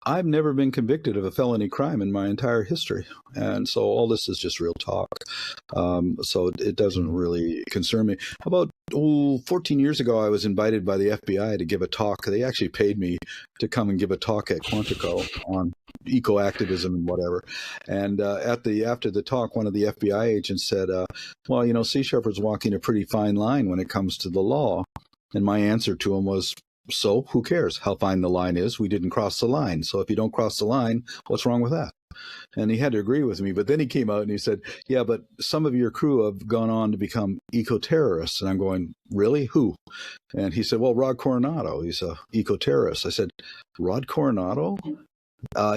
I've never been convicted of a felony crime in my entire history. And so all this is just real talk. So it doesn't really concern me. About 14 years ago, I was invited by the FBI to give a talk. They actually paid me to come and give a talk at Quantico on eco-activism and whatever. And after the talk, one of the FBI agents said, well, you know, Sea Shepherd's walking a pretty fine line when it comes to the law. And my answer to him was, so who cares how fine the line is? We didn't cross the line. So if you don't cross the line, what's wrong with that? And he had to agree with me. But then he came out and he said, yeah, but some of your crew have gone on to become eco-terrorists. And I'm going, really? Who? And he said, well, Rod Coronado, he's a eco-terrorist. I said, Rod Coronado?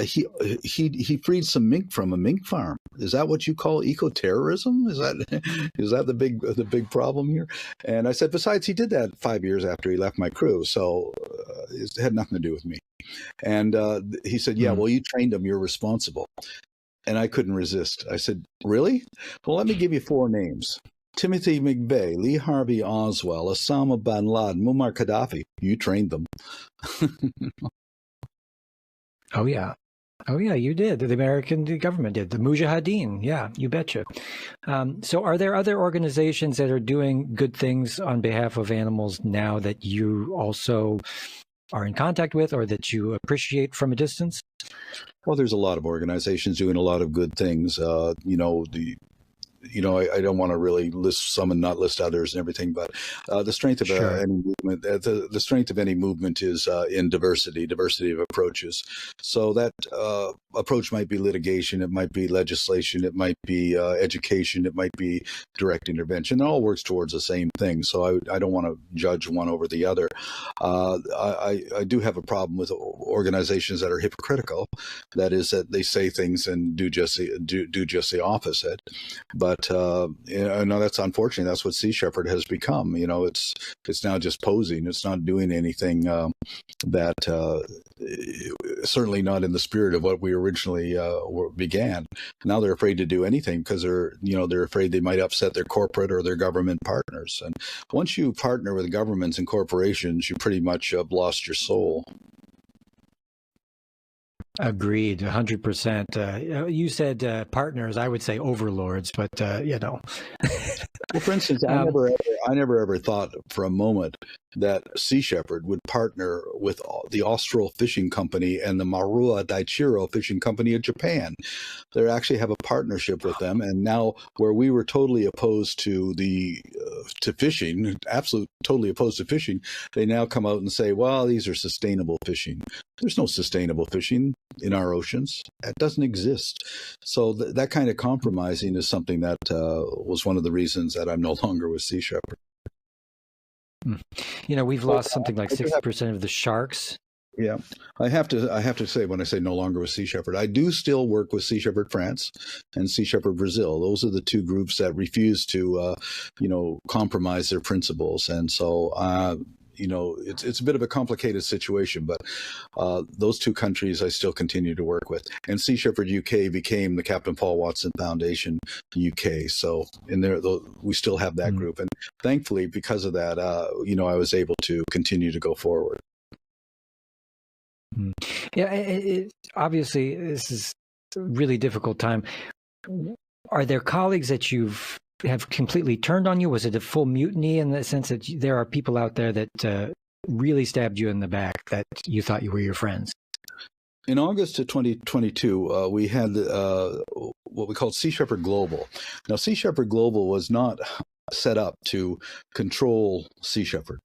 He freed some mink from a mink farm. Is that what you call eco-terrorism? Is that the big problem here? And I said, besides, he did that 5 years after he left my crew, so it had nothing to do with me. And he said, yeah, well, you trained him, you're responsible. And I couldn't resist. I said, really? Well, let me give you 4 names. Timothy McVeigh, Lee Harvey Oswald, Osama bin Laden, Muammar Gaddafi. You trained them. Oh, yeah. Oh, yeah, you did. The American government did. The Mujahideen. Yeah, you betcha. So are there other organizations that are doing good things on behalf of animals now that you also are in contact with or that you appreciate from a distance? Well, there's a lot of organizations doing a lot of good things. I don't want to really list some and not list others and everything, but the strength of any movement, the strength of any movement is in diversity of approaches. So that approach might be litigation, it might be legislation, it might be education, it might be direct intervention. It all works towards the same thing. So I don't want to judge one over the other. I do have a problem with organizations that are hypocritical. That is, that they say things and do just the opposite. But no, that's unfortunate. That's what Sea Shepherd has become. You know, it's now just posing. It's not doing anything that certainly not in the spirit of what we originally began. Now they're afraid to do anything because they're afraid they might upset their corporate or their government partners. And once you partner with governments and corporations, you pretty much have lost your soul. Agreed, 100%. You said partners. I would say overlords, but Well, for instance, I never ever thought for a moment that Sea Shepherd would partner with the Austral Fishing Company and the Marua Daichiro Fishing Company of Japan. They actually have a partnership with them, and now where we were totally opposed to fishing, totally opposed to fishing, they now come out and say, well, these are sustainable fishing. There's no sustainable fishing in our oceans. That doesn't exist. So that kind of compromising is something that was one of the reasons that I'm no longer with Sea Shepherd. You know, we've lost something like 60% of the sharks. Yeah, I have to say, when I say no longer with Sea Shepherd, I do still work with Sea Shepherd France and Sea Shepherd Brazil. Those are the two groups that refuse to, compromise their principles. And so, it's a bit of a complicated situation, but those two countries I still continue to work with. And Sea Shepherd UK became the Captain Paul Watson Foundation UK. So in there, we still have that group. And thankfully, because of that, I was able to continue to go forward. Yeah, obviously, this is a really difficult time. Are there colleagues that have completely turned on you? Was it a full mutiny in the sense that there are people out there that really stabbed you in the back that you thought you were your friends? In August of 2022, we had what we called Sea Shepherd Global. Now, Sea Shepherd Global was not set up to control Sea Shepherd.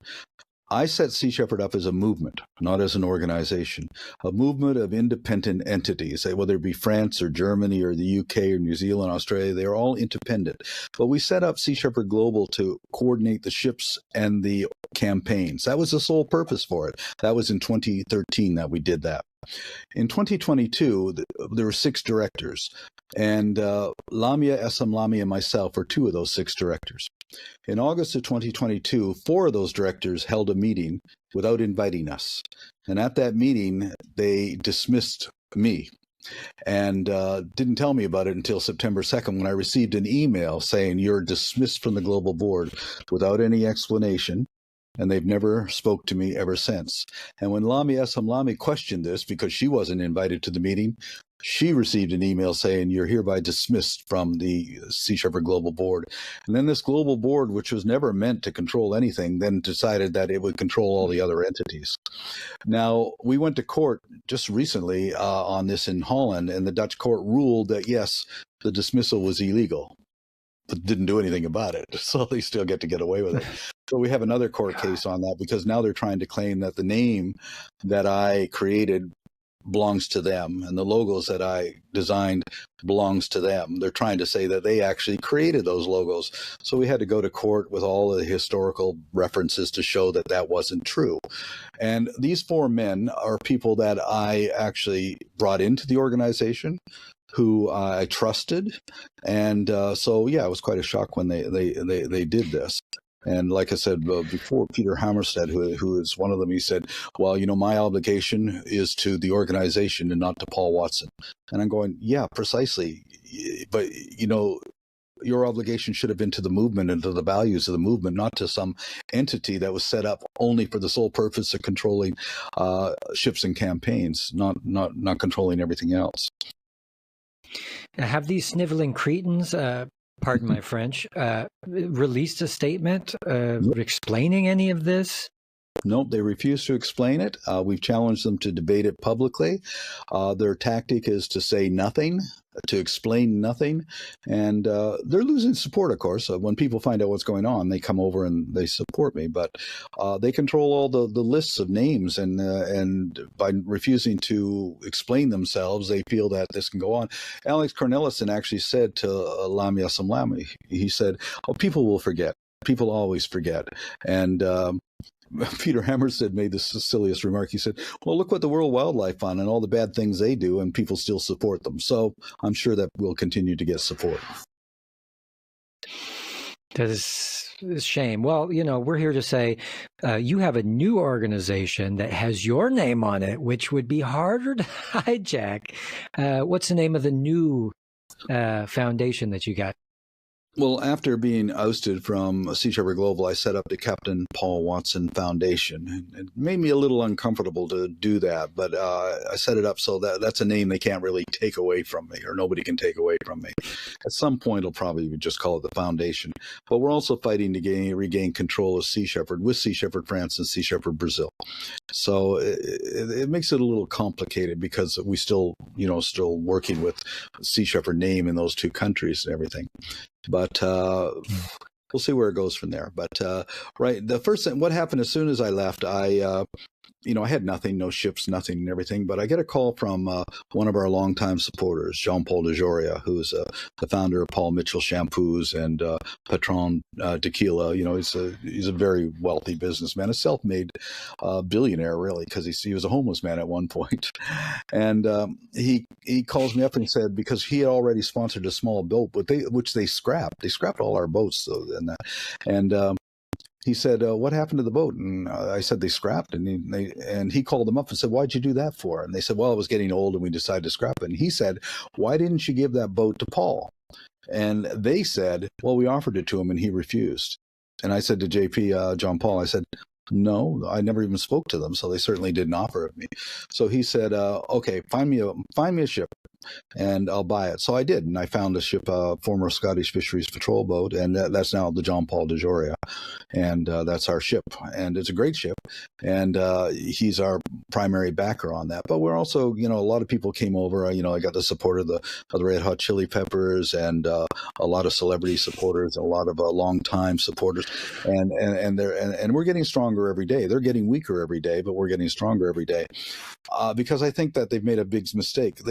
I set Sea Shepherd up as a movement, not as an organization, a movement of independent entities, whether it be France or Germany or the UK or New Zealand, Australia. They are all independent. But we set up Sea Shepherd Global to coordinate the ships and the campaigns. That was the sole purpose for it. That was in 2013 that we did that. In 2022, there were 6 directors, and Lamia, SM Lamia, and myself were 2 of those 6 directors. In August of 2022, 4 of those directors held a meeting without inviting us. And at that meeting, they dismissed me and didn't tell me about it until September 2nd, when I received an email saying, you're dismissed from the global board without any explanation. and they've never spoke to me ever since. And when Lamia Samlami questioned this, because she wasn't invited to the meeting, she received an email saying, "You're hereby dismissed from the Sea Shepherd Global Board." And then this global board, which was never meant to control anything, then decided that it would control all the other entities. Now, we went to court just recently on this in Holland, and the Dutch court ruled that, yes, the dismissal was illegal, but didn't do anything about it. So they still get away with it. So we have another court case on that, because now they're trying to claim that the name that I created belongs to them, and the logos that I designed belongs to them. They're trying to say that they actually created those logos. So we had to go to court with all of the historical references to show that that wasn't true. And these 4 men are people that I actually brought into the organization, who I trusted. And so, yeah, it was quite a shock when they did this. And like I said before, Peter Hammerstedt, who is one of them, he said, "Well, my obligation is to the organization and not to Paul Watson." And I'm going, yeah, precisely. But, your obligation should have been to the movement and to the values of the movement, not to some entity that was set up only for the sole purpose of controlling ships and campaigns, not controlling everything else. Have these sniveling cretins, pardon my French, released a statement explaining any of this? Nope, they refuse to explain it. We've challenged them to debate it publicly. Their tactic is to say nothing, to explain nothing, and they're losing support, of course. When people find out what's going on, they come over and they support me, but they control all the lists of names, and by refusing to explain themselves, they feel that this can go on. Alex Cornelissen actually said to Lamia Samlami, he said, "Oh, people will forget. People always forget." And Peter Hammerstedt made the silliest remark. He said, "Well, look what the World Wildlife Fund and all the bad things they do, and people still support them." So I'm sure that we'll continue to get support. That is a shame. Well, we're here to say you have a new organization that has your name on it, which would be harder to hijack. What's the name of the new foundation that you got? Well, after being ousted from Sea Shepherd Global, I set up the Captain Paul Watson Foundation. It made me a little uncomfortable to do that, but I set it up so that that's a name they can't really take away from me, or nobody can take away from me. At some point, I'll probably just call it the Foundation. But we're also fighting to regain control of Sea Shepherd with Sea Shepherd France and Sea Shepherd Brazil. So it makes it a little complicated, because we still working with Sea Shepherd name in those 2 countries and everything. But we'll see where it goes from there. But right, the first thing, what happened as soon as I left, I had nothing, no ships, nothing and everything. But I get a call from one of our longtime supporters, Jean-Paul de Joria, who's the founder of Paul Mitchell Shampoos and Patron Tequila. He's a very wealthy businessman, a self-made billionaire, really, because he was a homeless man at one point. And he calls me up and he said, because he had already sponsored a small boat, which they scrapped. They scrapped all our boats, and he said, "What happened to the boat?" And I said, "They scrapped." And he called them up and said, "Why'd you do that for?" And they said, "Well, it was getting old and we decided to scrap it." And he said, "Why didn't you give that boat to Paul?" And they said, "Well, we offered it to him and he refused." And I said to JP, John Paul, I said, "No, I never even spoke to them, so they certainly didn't offer it me." So he said, "Okay, find me a ship and I'll buy it." So I did, and I found a ship, former Scottish Fisheries Patrol boat, and that's now the John Paul de Joria, and that's our ship, and it's a great ship, and he's our primary backer on that. But we're also, a lot of people came over. I got the support of the Red Hot Chili Peppers, and a lot of celebrity supporters, a lot of long-time supporters, and we're getting stronger every day. They're getting weaker every day, but we're getting stronger every day, because I think that they've made a big mistake.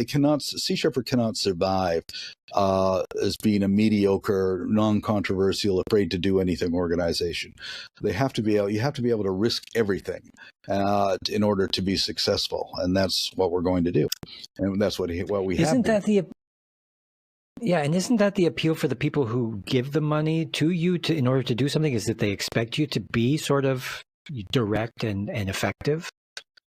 Sea Shepherd cannot survive as being a mediocre, non-controversial, afraid to do anything organization. You have to be able to risk everything in order to be successful, and that's what we're going to do, and that's what we have. Isn't that and isn't that the appeal for the people who give the money to you in order to do something? Is that they expect you to be sort of direct and effective?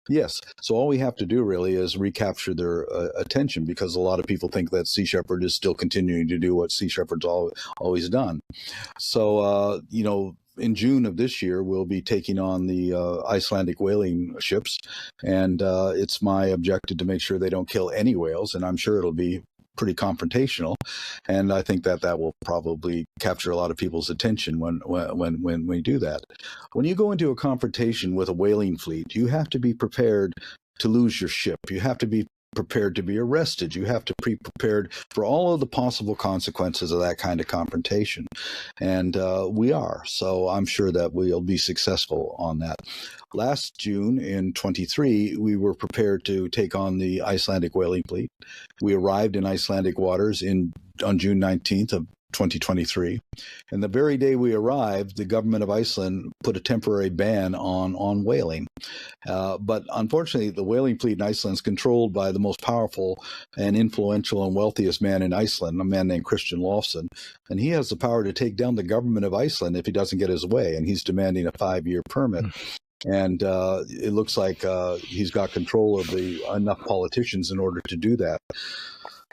Yes. So all we have to do really is recapture their attention, because a lot of people think that Sea Shepherd is still continuing to do what Sea Shepherd's always done. So, in June of this year, we'll be taking on the Icelandic whaling ships, and it's my objective to make sure they don't kill any whales, and I'm sure it'll be pretty confrontational, and I think that will probably capture a lot of people's attention when we do that. When you go into a confrontation with a whaling fleet, you have to be prepared to lose your ship. You have to be prepared to be arrested. You have to be prepared for all of the possible consequences of that kind of confrontation. And we are. So I'm sure that we'll be successful on that. Last June in 23, we were prepared to take on the Icelandic whaling fleet. We arrived in Icelandic waters on June 19th of 2023. And the very day we arrived, the government of Iceland put a temporary ban on whaling. But unfortunately, the whaling fleet in Iceland is controlled by the most powerful and influential and wealthiest man in Iceland, a man named Christian Lofsson. And he has the power to take down the government of Iceland if he doesn't get his way. And he's demanding a 5-year permit. And it looks like he's got control of enough politicians in order to do that.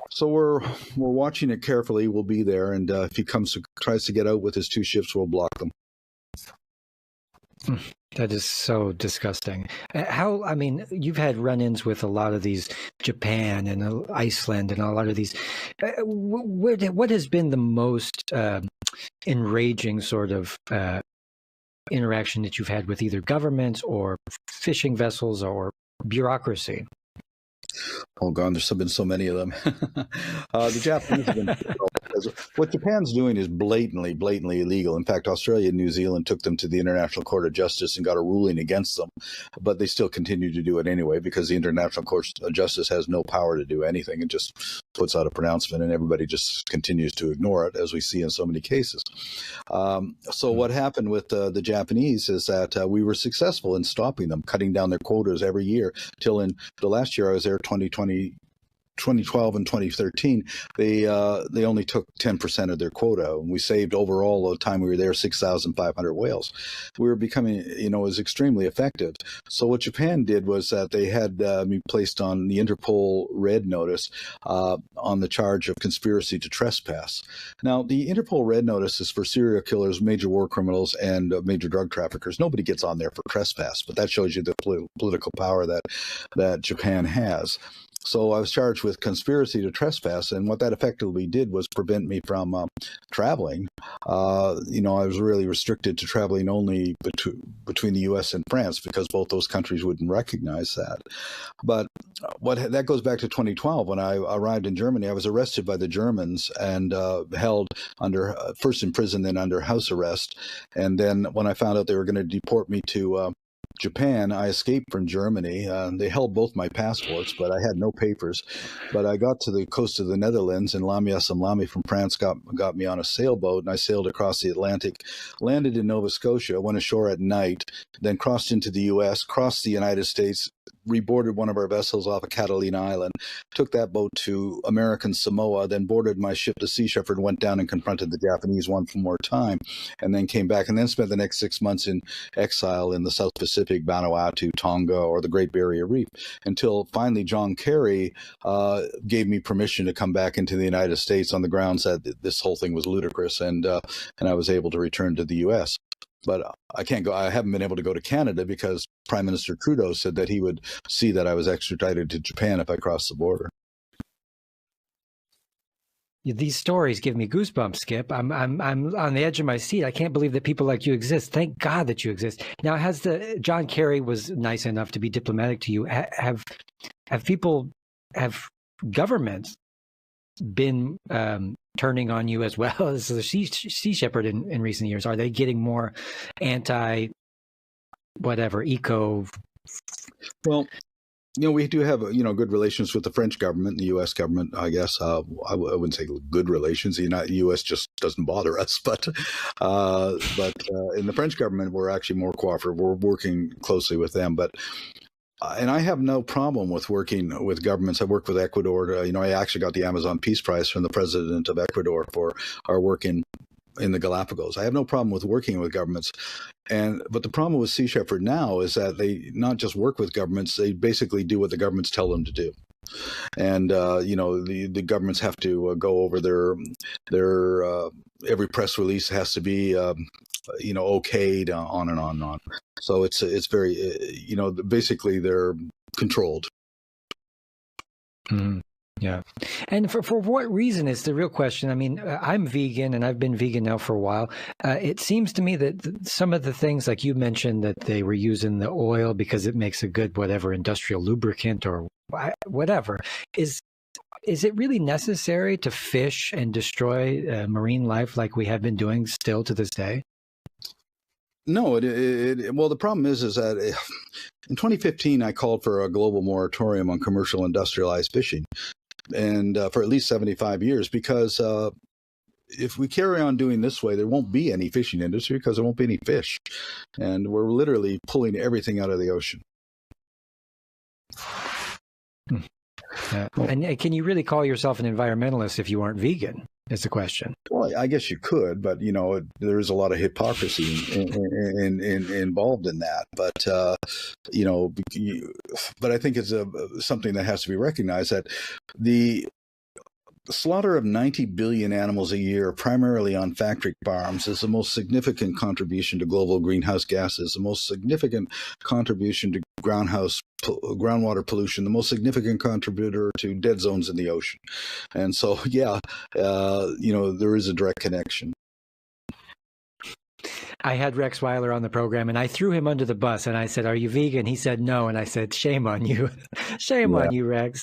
So we're watching it carefully. We'll be there, and if he tries to get out with his 2 ships, we'll block them. That is so disgusting. I mean, you've had run-ins with a lot of these, Japan and Iceland and a lot of these. What has been the most enraging sort of interaction that you've had with either governments or fishing vessels or bureaucracy? Oh, God, there's been so many of them. The Japanese have been... What Japan's doing is blatantly illegal. In fact, Australia and New Zealand took them to the International Court of Justice and got a ruling against them. But they still continue to do it anyway because the International Court of Justice has no power to do anything. It just puts out a pronouncement and everybody just continues to ignore it, as we see in so many cases. So what happened with the Japanese is that we were successful in stopping them, cutting down their quotas every year till in the last year I was there, 2012 and 2013, they only took 10% of their quota. And we saved overall, the time we were there, 6,500 whales. We were becoming, it was extremely effective. So what Japan did was that they had me placed on the Interpol red notice on the charge of conspiracy to trespass. Now, the Interpol red notice is for serial killers, major war criminals, and major drug traffickers. Nobody gets on there for trespass, but that shows you the political power that Japan has. So I was charged with conspiracy to trespass, and what that effectively did was prevent me from traveling. I was really restricted to traveling only between the U.S. and France because both those countries wouldn't recognize that. But that goes back to 2012 when I arrived in Germany. I was arrested by the Germans and held first in prison, then under house arrest. And then when I found out they were going to deport me to Japan, I escaped from Germany. They held both my passports, but I had no papers. But I got to the coast of the Netherlands, and Lamia Samlami from France got me on a sailboat, and I sailed across the Atlantic, landed in Nova Scotia, went ashore at night, then crossed into the U.S., crossed the United States, reboarded one of our vessels off of Catalina Island, took that boat to American Samoa, then boarded my ship, the Sea Shepherd, went down and confronted the Japanese one more time, and then came back, and then spent the next 6 months in exile in the South Pacific, Vanuatu, Tonga, or the Great Barrier Reef, until finally John Kerry gave me permission to come back into the United States on the grounds that this whole thing was ludicrous, and I was able to return to the U.S. But I can't go. I haven't been able to go to Canada because Prime Minister Trudeau said that he would see that I was extradited to Japan if I crossed the border. These stories give me goosebumps, Skip. I'm on the edge of my seat. I can't believe that people like you exist. Thank God that you exist. Now, John Kerry was nice enough to be diplomatic to you? Have governments been turning on you as well as the Sea Shepherd in recent years? Are they getting more eco? Well, we do have, good relations with the French government and the U.S. government, I guess. I wouldn't say good relations. The U.S. just doesn't bother us. But in the French government, we're actually more cooperative. We're working closely with them. And I have no problem with working with governments. I work with Ecuador. I actually got the Amazon Peace Prize from the president of Ecuador for our work in the Galapagos. I have no problem with working with governments. But the problem with Sea Shepherd now is that they not just work with governments, they basically do what the governments tell them to do. and the governments have to go over their every press release has to be okayed, on and on and on. So it's very basically they're controlled. Mm-hmm. Yeah. And for what reason is the real question. I mean, I'm vegan and I've been vegan now for a while. It seems to me that some of the things, like you mentioned, that they were using the oil because it makes a good, whatever, industrial lubricant or whatever, is it really necessary to fish and destroy marine life like we have been doing still to this day? No, well, the problem is that in 2015, I called for a global moratorium on commercial industrialized fishing, and for at least 75 years, because if we carry on doing this way, there won't be any fishing industry because there won't be any fish, and we're literally pulling everything out of the ocean. And can you really call yourself an environmentalist if you aren't vegan? Is the question. Well, I guess you could, but there is a lot of hypocrisy involved in that. But but I think it's something that has to be recognized, that the slaughter of 90 billion animals a year, primarily on factory farms, is the most significant contribution to global greenhouse gases, the most significant contribution to groundwater pollution, the most significant contributor to dead zones in the ocean. And so, there is a direct connection. I had Rex Weiler on the program and I threw him under the bus and I said, "Are you vegan?" He said no. And I said, "Shame on you." Shame on you, Rex.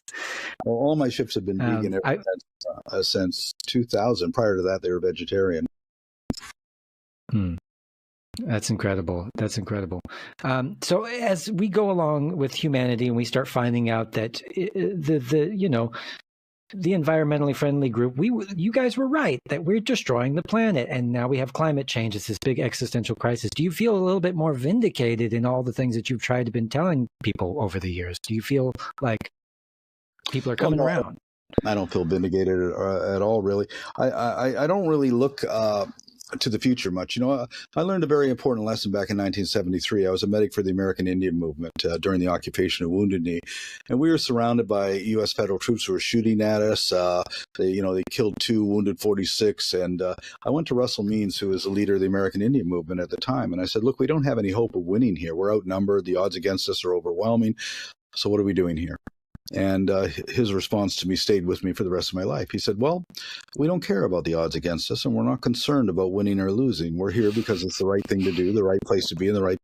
Well, all my ships have been vegan since 2000. Prior to that, they were vegetarian. That's incredible. That's incredible. So as we go along with humanity and we start finding out that the environmentally friendly group, you guys were right, that we're destroying the planet, and now we have climate change. It's this big existential crisis. Do you feel a little bit more vindicated in all the things that you've tried to been telling people over the years? Do you feel like people are coming around? I don't feel vindicated at all, really. I don't really look to the future much. I learned a very important lesson back in 1973. I was a medic for the American Indian movement during the occupation of Wounded Knee, and we were surrounded by U.S. federal troops who were shooting at us. They killed 2, wounded 46, and I went to Russell Means, who was the leader of the American Indian movement at the time, and I said, "Look, we don't have any hope of winning here. We're outnumbered. The odds against us are overwhelming. So what are we doing here?" And his response to me stayed with me for the rest of my life. He said, "Well, we don't care about the odds against us, and we're not concerned about winning or losing. We're here because it's the right thing to do, the right place to be, and the right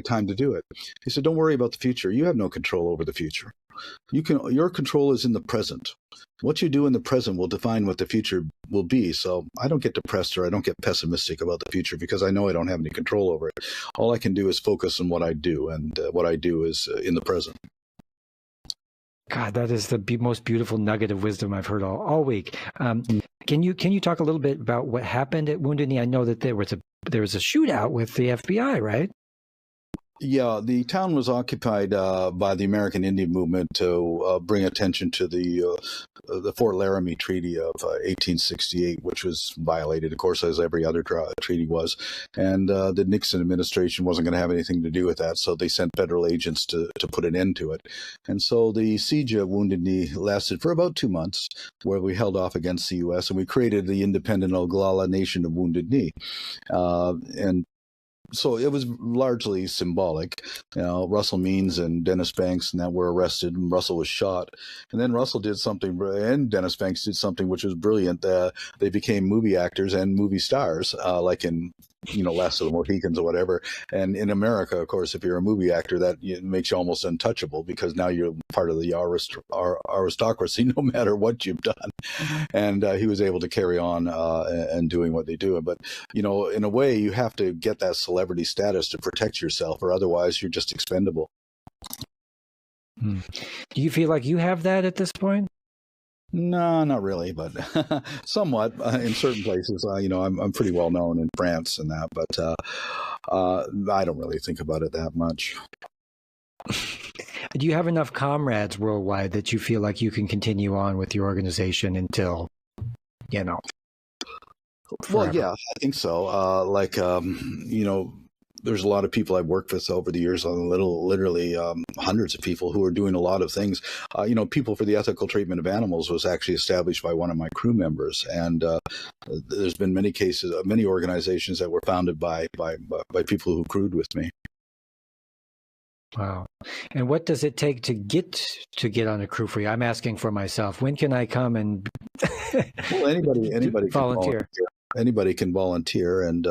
time to do it." He said, "Don't worry about the future. You have no control over the future. Your control is in the present. What you do in the present will define what the future will be. So I don't get depressed or I don't get pessimistic about the future because I know I don't have any control over it. All I can do is focus on what I do, and what I do is in the present." God, that is the most beautiful nugget of wisdom I've heard all week. Can you talk a little bit about what happened at Wounded Knee? I know that there was a shootout with the FBI, right? Yeah, the town was occupied by the American Indian movement to bring attention to the Fort Laramie Treaty of 1868, which was violated, of course, as every other treaty was. And the Nixon administration wasn't going to have anything to do with that, so they sent federal agents to put an end to it. And so the siege of Wounded Knee lasted for about 2 months, where we held off against the U.S., and we created the independent Oglala Nation of Wounded Knee. And so it was largely symbolic. Russell Means and Dennis Banks and that were arrested, and Russell was shot. And then Russell did something, and Dennis Banks did something which was brilliant. They became movie actors and movie stars, like in Last of the Mohicans or whatever. And in America, of course, if you're a movie actor, that makes you almost untouchable because now you're part of the aristocracy, no matter what you've done. And he was able to carry on and doing what they do. But, in a way, you have to get that celebrity status to protect yourself, or otherwise you're just expendable. Do you feel like you have that at this point? No, not really, but somewhat in certain places. I'm pretty well known in France and that, but I don't really think about it that much. Do you have enough comrades worldwide that you feel like you can continue on with your organization until, forever? Well, yeah, I think so. there's a lot of people I've worked with over the years, literally hundreds of people who are doing a lot of things. People for the Ethical Treatment of Animals was actually established by one of my crew members, and there's been many cases, many organizations that were founded by people who crewed with me. Wow. And what does it take to get on a crew for you? I'm asking for myself. When can I come and well, anybody volunteer? Anybody can volunteer, and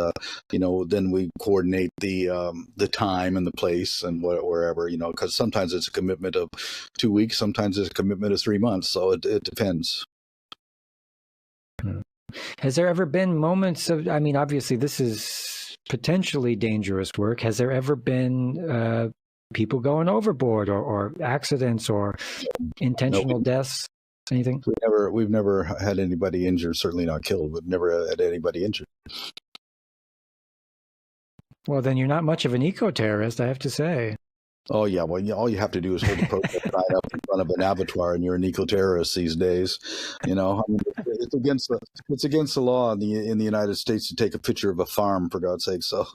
then we coordinate the time and the place and wherever, because sometimes it's a commitment of 2 weeks, sometimes it's a commitment of 3 months, so it depends. Has there ever been moments of, I mean, obviously this is potentially dangerous work. Has there ever been people going overboard or accidents or intentional deaths? Anything? We've never had anybody injured, certainly not killed. We've never had anybody injured. Well, then you're not much of an eco-terrorist, I have to say. Oh, yeah. Well, all you have to do is hold a protest sign up in front of an abattoir, and you're an eco-terrorist these days. I mean, it's against the law in the United States to take a picture of a farm, for God's sake. So